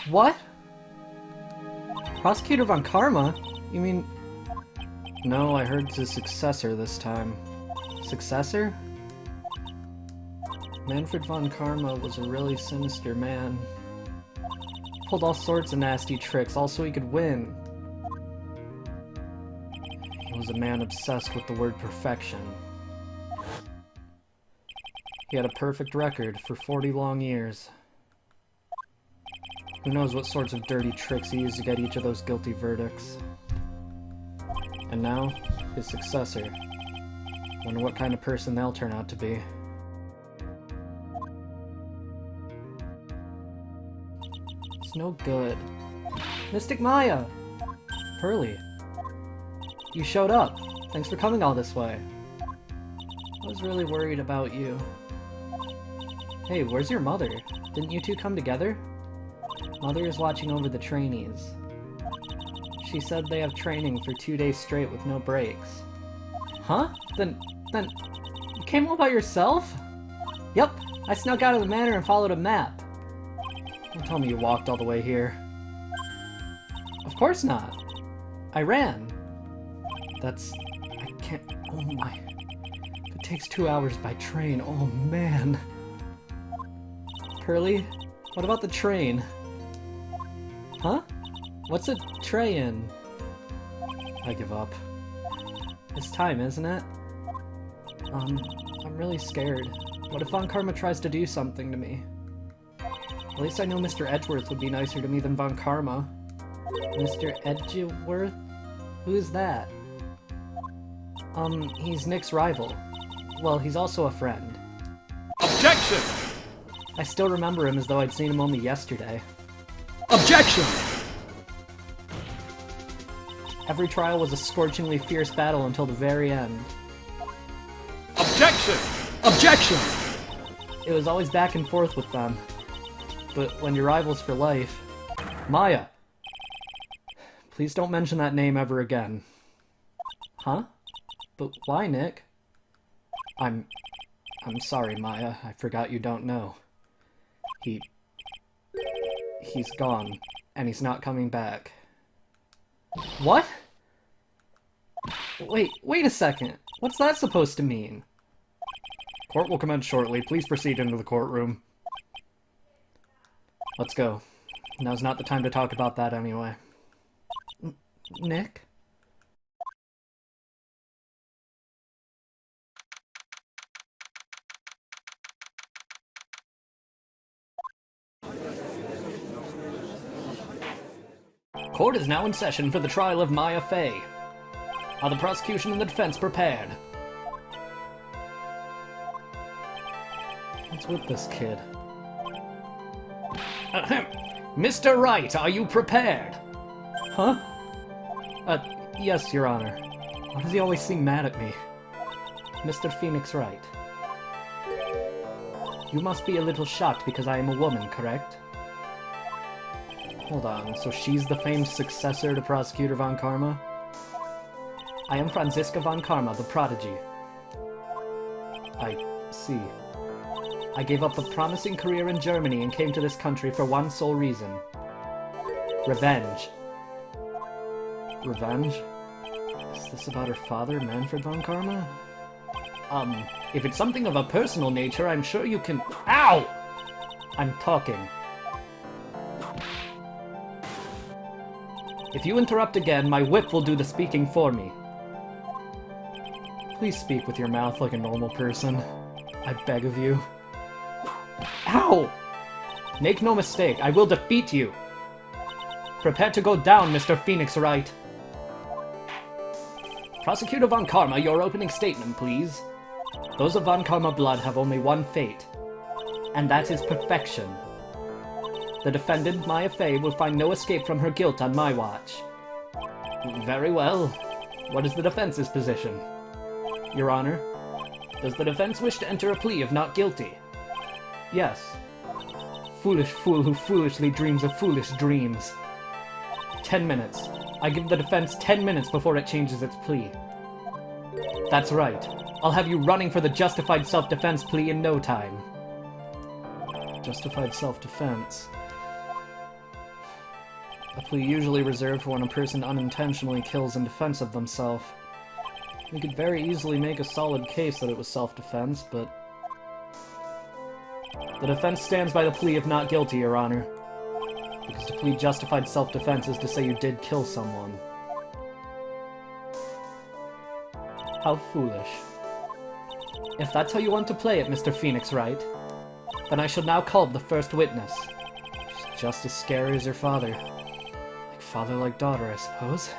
What? Prosecutor von Karma? You mean... No, I heard it's his successor this time. Successor? Manfred von Karma was a really sinister man. Pulled all sorts of nasty tricks, all so he could win. He was a man obsessed with the word perfection. He had a perfect record for 40 long years. Who knows what sorts of dirty tricks he used to get each of those guilty verdicts. And now, his successor. Wonder what kind of person they'll turn out to be. It's no good. Mystic Maya! Pearly. You showed up. Thanks for coming all this way. I was really worried about you. Hey, where's your mother? Didn't you two come together? Mother is watching over the trainees. She said they have training for 2 days straight with no breaks. Huh? Then, you came all by yourself? Yep, I snuck out of the manor and followed a map. Don't tell me you walked all the way here. Of course not. I ran. I can't, oh my. It takes 2 hours by train, oh man. Pearly, what about the train? Huh? What's a tray-in? I give up. It's time, isn't it? I'm really scared. What if Von Karma tries to do something to me? At least I know Mr. Edgeworth would be nicer to me than Von Karma. Mr. Edgeworth? Who is that? He's Nick's rival. Well, he's also a friend. Objection! I still remember him as though I'd seen him only yesterday. Objection! Every trial was a scorchingly fierce battle until the very end. Objection! Objection! It was always back and forth with them. But when you're rivals for life... Maya! Please don't mention that name ever again. Huh? But why, Nick? I'm sorry, Maya. I forgot you don't know. He's gone, and he's not coming back. What? Wait a second. What's that supposed to mean? Court will commence shortly. Please proceed into the courtroom. Let's go. Now's not the time to talk about that anyway. Nick? Court is now in session for the trial of Maya Fey. Are the prosecution and the defense prepared? What's with this kid? Ahem. Mr. Wright, are you prepared? Huh? Yes, Your Honor. Why does he always seem mad at me? Mr. Phoenix Wright. You must be a little shocked because I am a woman, correct? Hold on, so she's the famed successor to Prosecutor von Karma? I am Franziska von Karma, the prodigy. I see. I gave up a promising career in Germany and came to this country for one sole reason. Revenge. Revenge? Is this about her father, Manfred von Karma? If it's something of a personal nature, I'm sure you can— Ow! I'm talking. If you interrupt again, my whip will do the speaking for me. Please speak with your mouth like a normal person. I beg of you. Ow! Make no mistake, I will defeat you. Prepare to go down, Mr. Phoenix Wright. Prosecutor von Karma, your opening statement, please. Those of von Karma blood have only one fate, and that is perfection. The defendant, Maya Fey, will find no escape from her guilt on my watch. Very well. What is the defense's position? Your Honor, does the defense wish to enter a plea of not guilty? Yes. Foolish fool who foolishly dreams of foolish dreams. 10 minutes. I give the defense 10 minutes before it changes its plea. That's right. I'll have you running for the justified self-defense plea in no time. Justified self-defense. a plea usually reserved for when a person unintentionally kills in defense of themselves. We could very easily make a solid case that it was self-defense, but... The defense stands by the plea of not guilty, Your Honor. Because to plead justified self-defense is to say you did kill someone. How foolish. If that's how you want to play it, Mr. Phoenix Wright, then I shall now call the first witness. She's just as scary as her father. Like father, like daughter, I suppose.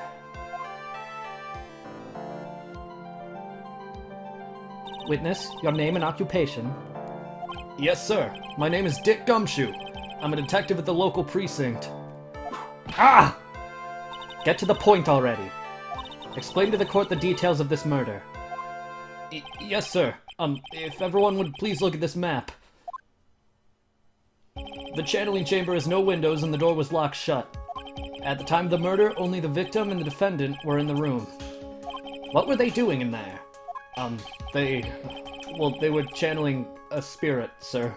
Witness, your name and occupation. Yes, sir. My name is Dick Gumshoe. I'm a detective at the local precinct. Ah! Get to the point already. Explain to the court the details of this murder. Yes, sir. If everyone would please look at this map. The channeling chamber has no windows and the door was locked shut. At the time of the murder, only the victim and the defendant were in the room. What were they doing in there? They were channeling a spirit, sir.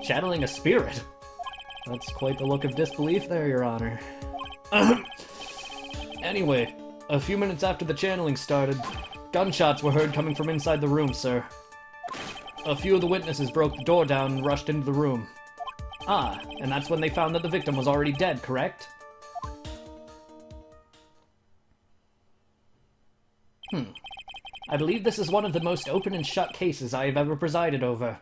Channeling a spirit? That's quite the look of disbelief there, Your Honor. Anyway, a few minutes after the channeling started, gunshots were heard coming from inside the room, sir. A few of the witnesses broke the door down and rushed into the room. Ah, and that's when they found that the victim was already dead, correct? I believe this is one of the most open and shut cases I have ever presided over.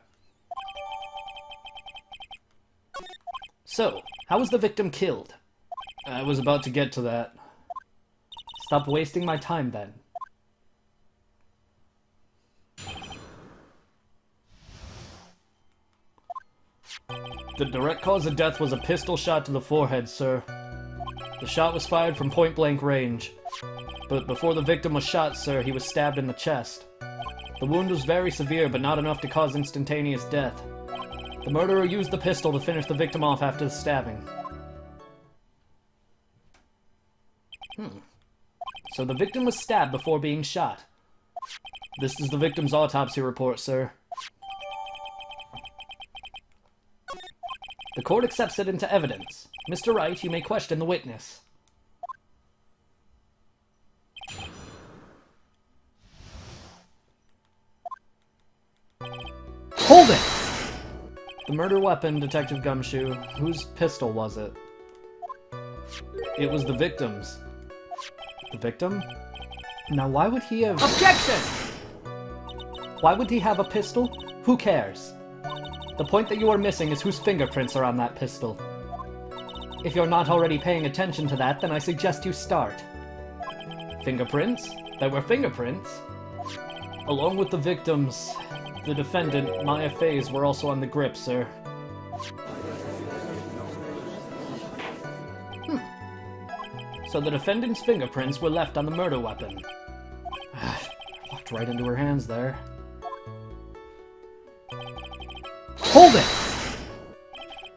So, how was the victim killed? I was about to get to that. Stop wasting my time, then. The direct cause of death was a pistol shot to the forehead, sir. The shot was fired from point-blank range. But before the victim was shot, sir, he was stabbed in the chest. The wound was very severe, but not enough to cause instantaneous death. The murderer used the pistol to finish the victim off after the stabbing. So the victim was stabbed before being shot. This is the victim's autopsy report, sir. The court accepts it into evidence. Mr. Wright, you may question the witness. Hold it! The murder weapon, Detective Gumshoe. Whose pistol was it? It was the victim's. The victim? Now why would he have... Objection! Why would he have a pistol? Who cares? The point that you are missing is whose fingerprints are on that pistol. If you're not already paying attention to that, then I suggest you start. Fingerprints? There were fingerprints? Along with the victims, the defendant, Maya Faye's, were also on the grip, sir. So the defendant's fingerprints were left on the murder weapon. Walked right into her hands there. Hold it!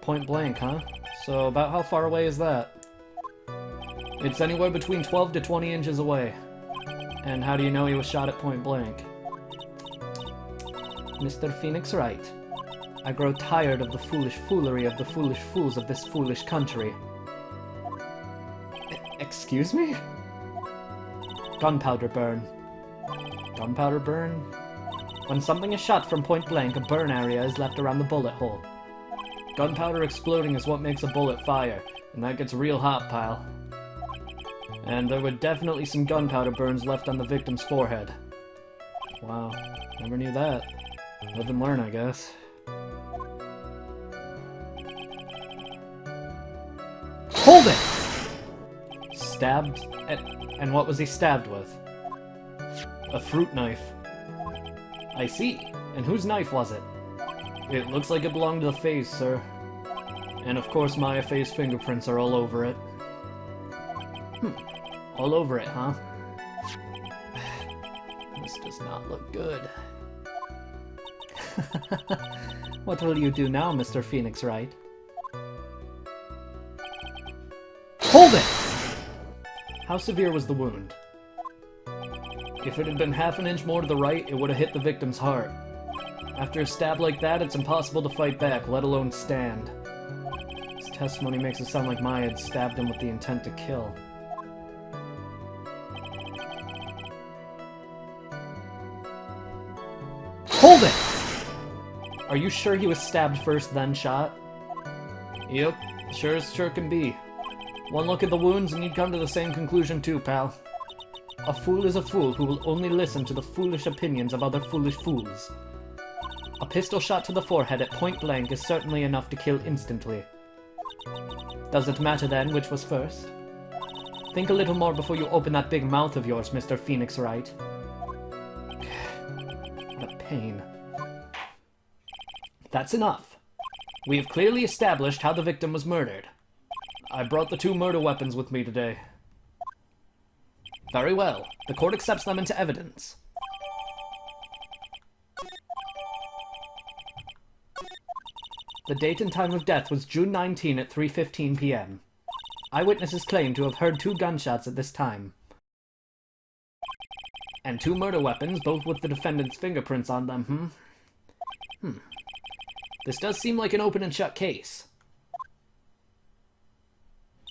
Point blank, huh? So about how far away is that? It's anywhere between 12 to 20 inches away. And how do you know he was shot at point blank? Mr. Phoenix Wright, I grow tired of the foolish foolery of the foolish fools of this foolish country. Excuse me? Gunpowder burn. Gunpowder burn? When something is shot from point blank, a burn area is left around the bullet hole. Gunpowder exploding is what makes a bullet fire, and that gets real hot, pal. And there were definitely some gunpowder burns left on the victim's forehead. Wow, never knew that. Live and learn, I guess. Hold it! Stabbed? And what was he stabbed with? A fruit knife. I see. And whose knife was it? It looks like it belonged to the Faye's, sir. And of course Maya Faye's fingerprints are all over it. All over it, huh? This does not look good. What will you do now, Mr. Phoenix Wright? Hold it! How severe was the wound? If it had been half an inch more to the right, it would have hit the victim's heart. After a stab like that, it's impossible to fight back, let alone stand. It's testimony makes it sound like Maya had stabbed him with the intent to kill. Hold it! Are you sure he was stabbed first, then shot? Yep, sure as sure can be. One look at the wounds and you'd come to the same conclusion too, pal. A fool is a fool who will only listen to the foolish opinions of other foolish fools. A pistol shot to the forehead at point blank is certainly enough to kill instantly. Does it matter then which was first? Think a little more before you open that big mouth of yours, Mr. Phoenix Wright. What a pain. That's enough. We have clearly established how the victim was murdered. I brought the 2 murder weapons with me today. Very well. The court accepts them into evidence. The date and time of death was June 19 at 3:15 p.m. Eyewitnesses claim to have heard 2 gunshots at this time. And 2 murder weapons, both with the defendant's fingerprints on them, This does seem like an open and shut case.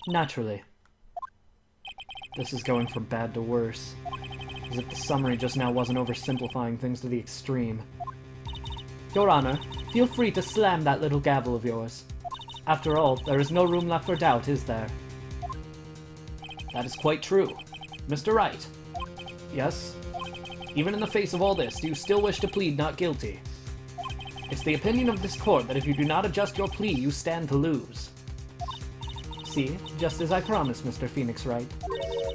Naturally. This is going from bad to worse. As if the summary just now wasn't oversimplifying things to the extreme. Your Honor, feel free to slam that little gavel of yours. After all, there is no room left for doubt, is there? That is quite true. Mr. Wright. Yes? Even in the face of all this, do you still wish to plead not guilty? It's the opinion of this court that if you do not adjust your plea, you stand to lose. See, just as I promised, Mr. Phoenix Wright.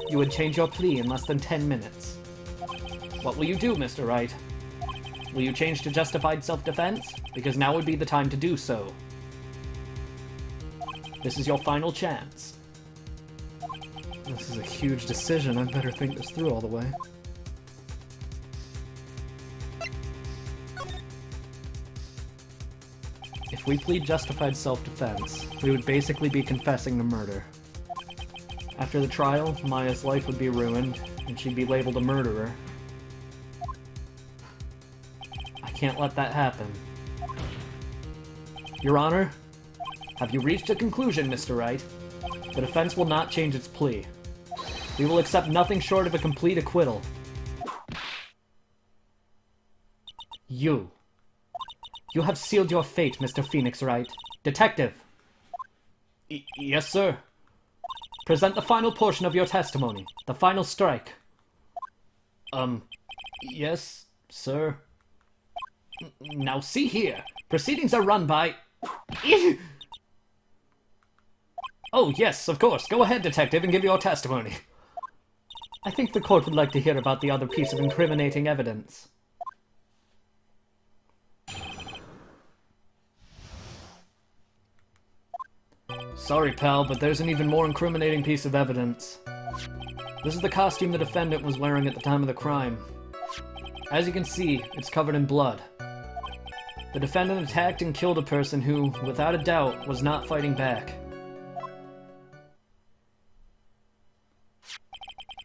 You would change your plea in less than 10 minutes. What will you do, Mr. Wright? Will you change to justified self-defense? Because now would be the time to do so. This is your final chance. This is a huge decision. I'd better think this through all the way. If we plead justified self-defense, we would basically be confessing the murder. After the trial, Maya's life would be ruined, and she'd be labeled a murderer. I can't let that happen. Your Honor, have you reached a conclusion, Mr. Wright? The defense will not change its plea. We will accept nothing short of a complete acquittal. You have sealed your fate, Mr. Phoenix Wright. Detective! Yes, sir. Present the final portion of your testimony. The final strike. Yes, sir. Now see here. Proceedings are run by... Oh, yes, of course. Go ahead, Detective, and give your testimony. I think the court would like to hear about the other piece of incriminating evidence. Sorry, pal, but there's an even more incriminating piece of evidence. This is the costume the defendant was wearing at the time of the crime. As you can see, it's covered in blood. The defendant attacked and killed a person who, without a doubt, was not fighting back.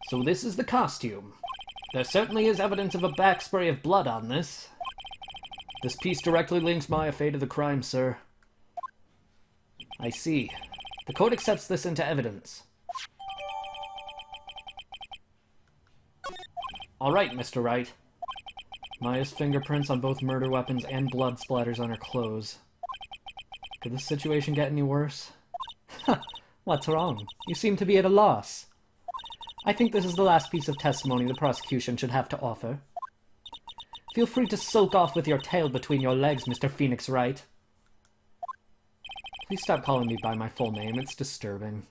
So this is the costume. There certainly is evidence of a backspray of blood on this. This piece directly links Maya Fey to the crime, sir. I see. The court accepts this into evidence. Alright, Mr. Wright. Maya's fingerprints on both murder weapons and blood splatters on her clothes. Could this situation get any worse? What's wrong? You seem to be at a loss. I think this is the last piece of testimony the prosecution should have to offer. Feel free to sulk off with your tail between your legs, Mr. Phoenix Wright. Please stop calling me by my full name, it's disturbing.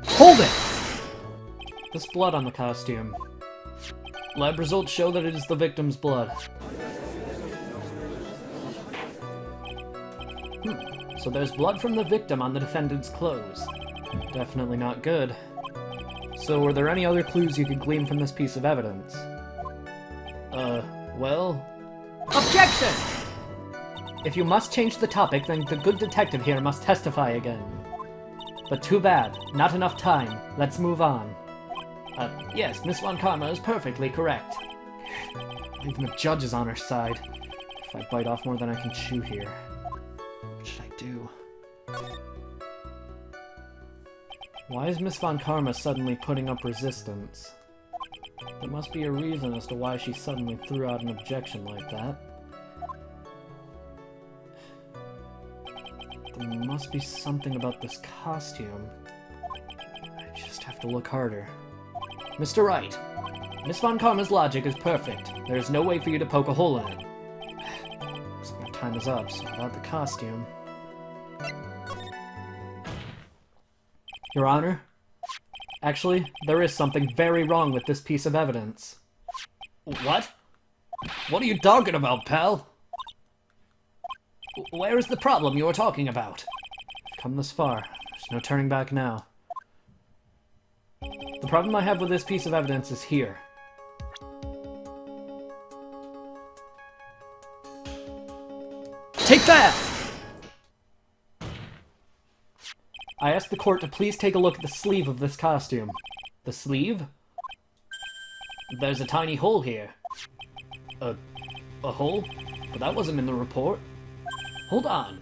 Hold it! This blood on the costume. Lab results show that it is the victim's blood. So there's blood from the victim on the defendant's clothes. Definitely not good. So were there any other clues you could glean from this piece of evidence? Well... Objection! If you must change the topic, then the good detective here must testify again. But too bad. Not enough time. Let's move on. Yes, Miss Von Karma is perfectly correct. Even the judge is on her side. If I bite off more than I can chew here, what should I do? Why is Miss Von Karma suddenly putting up resistance? There must be a reason as to why she suddenly threw out an objection like that. There must be something about this costume. I just have to look harder. Mr. Wright, Miss Von Karma's logic is perfect. There is no way for you to poke a hole in it. Looks like my time is up, so about the costume. Your Honor? Actually, there is something very wrong with this piece of evidence. What? What are you talking about, pal? Where is the problem you are talking about? I've come this far. There's no turning back now. The problem I have with this piece of evidence is here. Take that! I asked the court to please take a look at the sleeve of this costume. The sleeve? There's a tiny hole here. A hole? But that wasn't in the report. Hold on.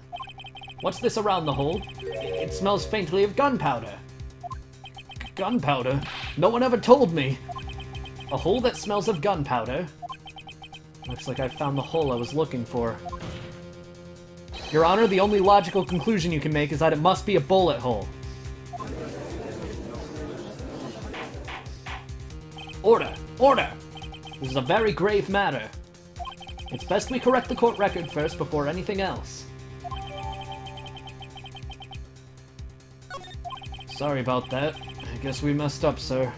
What's this around the hole? It smells faintly of gunpowder. Gunpowder? No one ever told me. A hole that smells of gunpowder? Looks like I found the hole I was looking for. Your Honor, the only logical conclusion you can make is that it must be a bullet hole. Order! Order! This is a very grave matter. It's best we correct the court record first before anything else. Sorry about that. I guess we messed up, sir.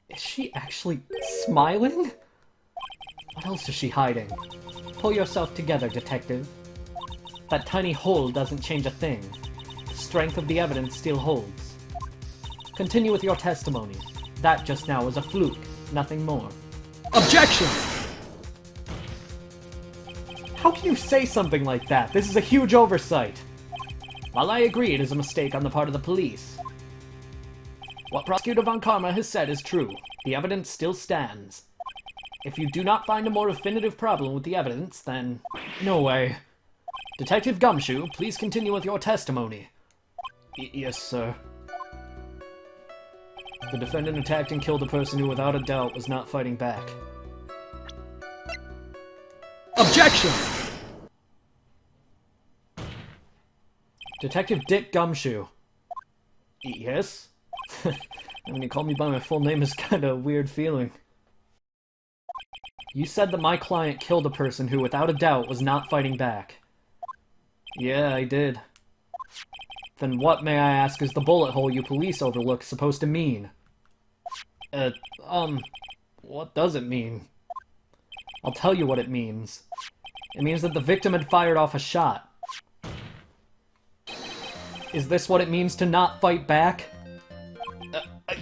Is she actually smiling? What else is she hiding? Pull yourself together, detective. That tiny hole doesn't change a thing. The strength of the evidence still holds. Continue with your testimony. That just now was a fluke, nothing more. Objection! How can you say something like that? This is a huge oversight. While I agree it is a mistake on the part of the police, what Prosecutor Von Karma has said is true. The evidence still stands. If you do not find a more definitive problem with the evidence, then... No way. Detective Gumshoe, please continue with your testimony. Yes, sir. The defendant attacked and killed a person who, without a doubt, was not fighting back. Objection! Detective Dick Gumshoe. Yes? When you call me by my full name is kinda a weird feeling. You said that my client killed a person who, without a doubt, was not fighting back. Yeah, I did. Then what, may I ask, is the bullet hole you police overlook supposed to mean? What does it mean? I'll tell you what it means. It means that the victim had fired off a shot. Is this what it means to not fight back?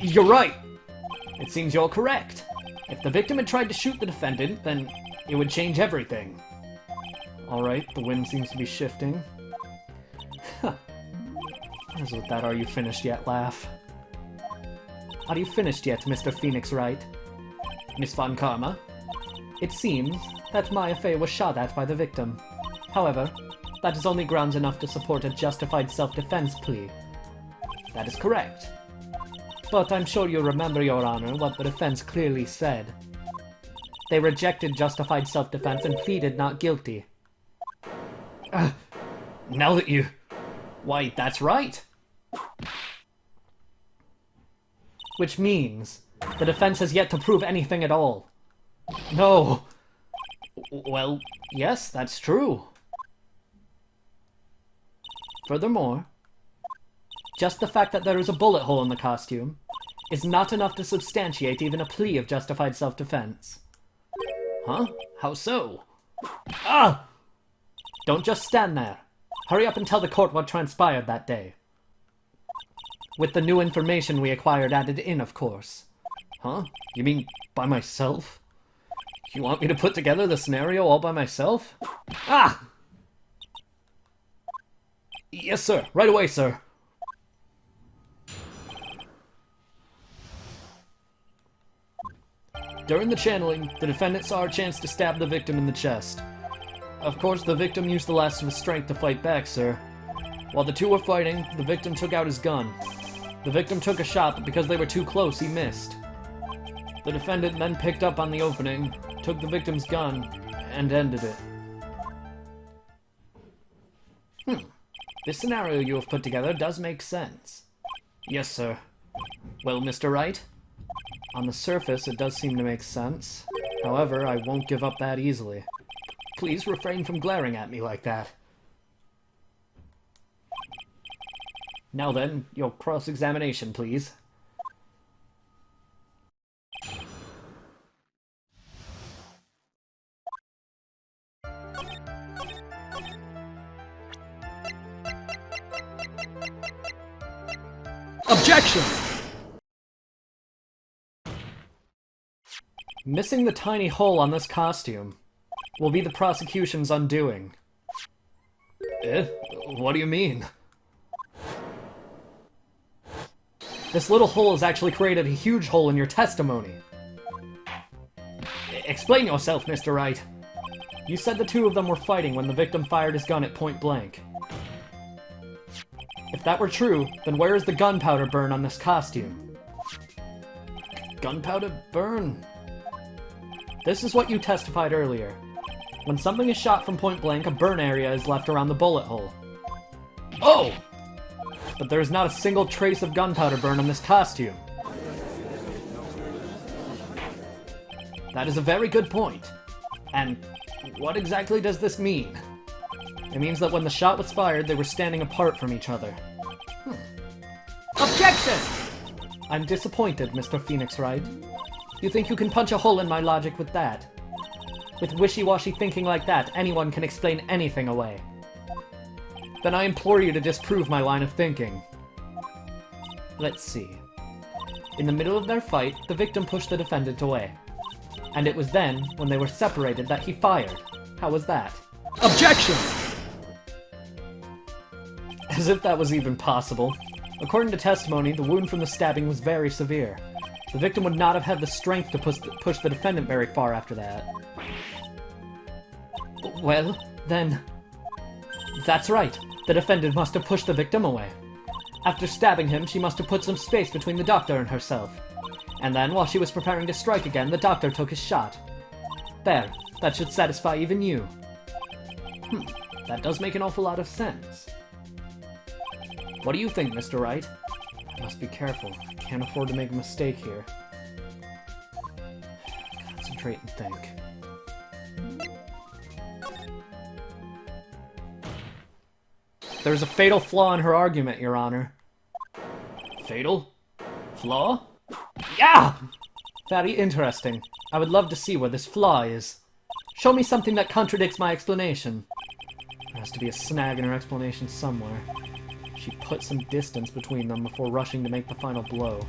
You're right! It seems you're correct. If the victim had tried to shoot the defendant, then it would change everything. Alright, the wind seems to be shifting. As with that "are you finished yet" laugh. Are you finished yet, Mr. Phoenix Wright? Miss Von Karma? It seems that Maya Fey was shot at by the victim. However, that is only grounds enough to support a justified self-defense plea. That is correct. But I'm sure you remember, Your Honor, what the defense clearly said. They rejected justified self-defense and pleaded not guilty. Now that you... Why, that's right! Which means the defense has yet to prove anything at all. No. Well, yes, that's true. Furthermore, just the fact that there is a bullet hole in the costume is not enough to substantiate even a plea of justified self-defense. Huh? How so? Ah! Don't just stand there. Hurry up and tell the court what transpired that day. With the new information we acquired added in, of course. Huh? You mean by myself? You want me to put together the scenario all by myself? Ah! Yes, sir. Right away, sir. During the channeling, the defendant saw a chance to stab the victim in the chest. Of course, the victim used the last of his strength to fight back, sir. While the two were fighting, the victim took out his gun. The victim took a shot, but because they were too close, he missed. The defendant then picked up on the opening, took the victim's gun, and ended it. This scenario you have put together does make sense. Yes, sir. Well, Mr. Wright? On the surface, it does seem to make sense. However, I won't give up that easily. Please refrain from glaring at me like that. Now then, your cross-examination, please. Objection! Missing the tiny hole on this costume will be the prosecution's undoing. What do you mean? This little hole has actually created a huge hole in your testimony. Explain yourself, Mr. Wright. You said the two of them were fighting when the victim fired his gun at point blank. If that were true, then where is the gunpowder burn on this costume? Gunpowder burn? This is what you testified earlier. When something is shot from point blank, a burn area is left around the bullet hole. Oh! But there is not a single trace of gunpowder burn on this costume. That is a very good point. And what exactly does this mean? It means that when the shot was fired, they were standing apart from each other. Objection! I'm disappointed, Mr. Phoenix Wright. You think you can punch a hole in my logic with that? With wishy-washy thinking like that, anyone can explain anything away. Then I implore you to disprove my line of thinking. Let's see. In the middle of their fight, the victim pushed the defendant away. And it was then, when they were separated, that he fired. How was that? Objection! As if that was even possible. According to testimony, the wound from the stabbing was very severe. The victim would not have had the strength to push the defendant very far after that. Well, then... That's right. The defendant must have pushed the victim away. After stabbing him, she must have put some space between the doctor and herself. And then, while she was preparing to strike again, the doctor took his shot. There. That should satisfy even you. That does make an awful lot of sense. What do you think, Mr. Wright? I must be careful. I can't afford to make a mistake here. Concentrate and think. There's a fatal flaw in her argument, Your Honor. Fatal? Flaw? Yeah! Very interesting. I would love to see where this flaw is. Show me something that contradicts my explanation. There has to be a snag in her explanation somewhere. She put some distance between them before rushing to make the final blow.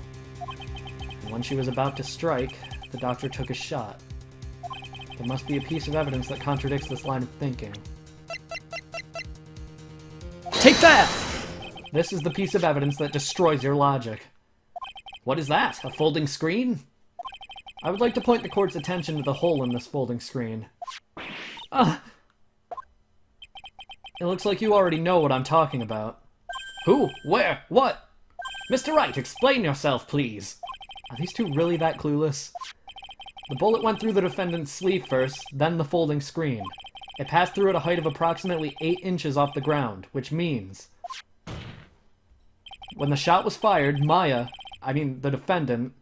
And when she was about to strike, the doctor took a shot. There must be a piece of evidence that contradicts this line of thinking. Take that! This is the piece of evidence that destroys your logic. What is that? A folding screen? I would like to point the court's attention to the hole in this folding screen. It looks like you already know what I'm talking about. Who? Where? What? Mr. Wright, explain yourself, please. Are these two really that clueless? The bullet went through the defendant's sleeve first, then the folding screen. It passed through at a height of approximately 8 inches off the ground, which means... when the shot was fired, the defendant,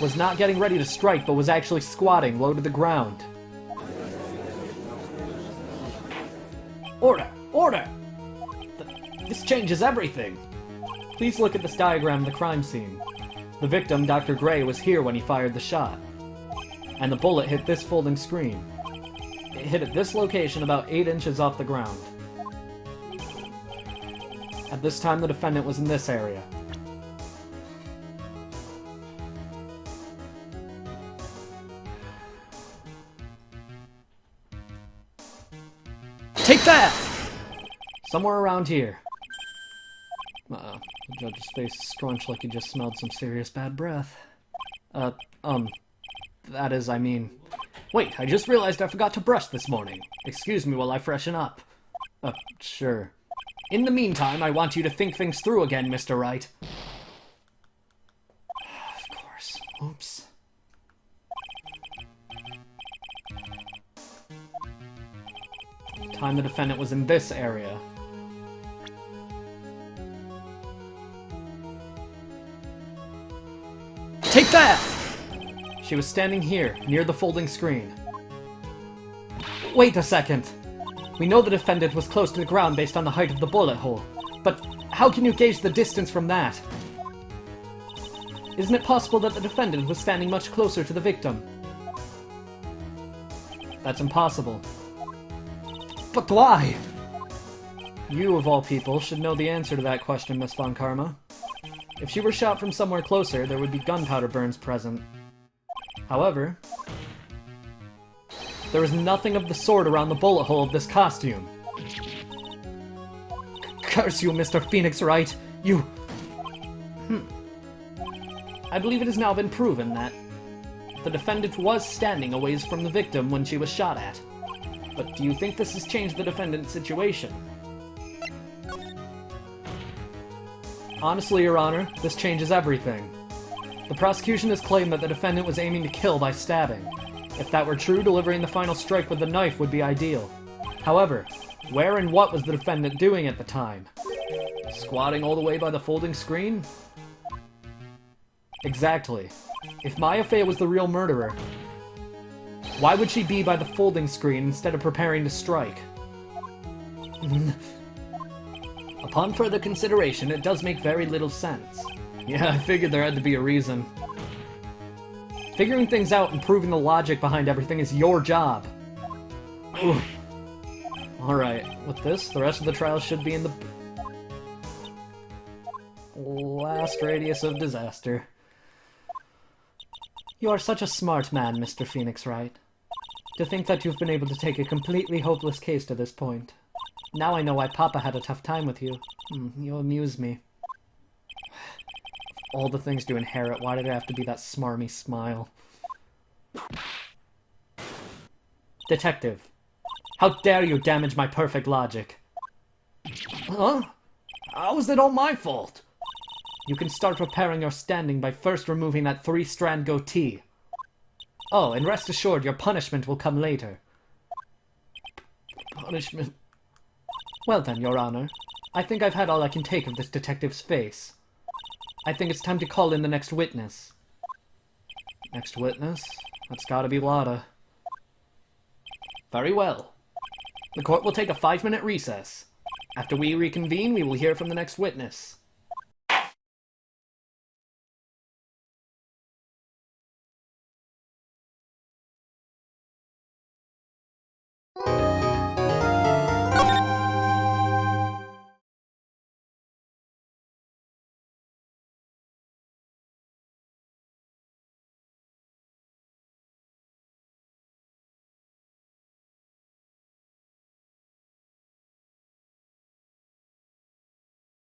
was not getting ready to strike, but was actually squatting low to the ground. Order! Order! This changes everything! Please look at this diagram of the crime scene. The victim, Dr. Gray, was here when he fired the shot. And the bullet hit this folding screen. It hit at this location about 8 inches off the ground. At this time, the defendant was in this area. Take that! Somewhere around here. Uh-oh. The judge's face is scrunched like he just smelled some serious bad breath. That is, I mean... Wait, I just realized I forgot to brush this morning. Excuse me while I freshen up. Sure. In the meantime, I want you to think things through again, Mr. Wright. Of course. Oops. Time the defendant was in this area. Take that! She was standing here, near the folding screen. Wait a second! We know the defendant was close to the ground based on the height of the bullet hole, but how can you gauge the distance from that? Isn't it possible that the defendant was standing much closer to the victim? That's impossible. But why? You, of all people, should know the answer to that question, Miss Von Karma. If she were shot from somewhere closer, there would be gunpowder burns present. However, there is nothing of the sort around the bullet hole of this costume. Curse you, Mr. Phoenix Wright! You... I believe it has now been proven that the defendant was standing a ways from the victim when she was shot at. But do you think this has changed the defendant's situation? Honestly, Your Honor, this changes everything. The prosecution has claimed that the defendant was aiming to kill by stabbing. If that were true, delivering the final strike with the knife would be ideal. However, where and what was the defendant doing at the time? Squatting all the way by the folding screen? Exactly. If Maya Fey was the real murderer, why would she be by the folding screen instead of preparing to strike? Upon further consideration, it does make very little sense. Yeah, I figured there had to be a reason. Figuring things out and proving the logic behind everything is your job. Alright, with this, the rest of the trial should be in the... last radius of disaster. You are such a smart man, Mr. Phoenix Wright. To think that you've been able to take a completely hopeless case to this point. Now I know why Papa had a tough time with you. You amuse me. All the things to inherit, why did it have to be that smarmy smile? Detective, how dare you damage my perfect logic? Huh? How is it all my fault? You can start repairing your standing by first removing that 3-strand goatee. Oh, and rest assured your punishment will come later. Punishment? Well then, Your Honor. I think I've had all I can take of this detective's face. I think it's time to call in the next witness. Next witness? That's gotta be Lada. Very well. The court will take a 5-minute recess. After we reconvene, we will hear from the next witness.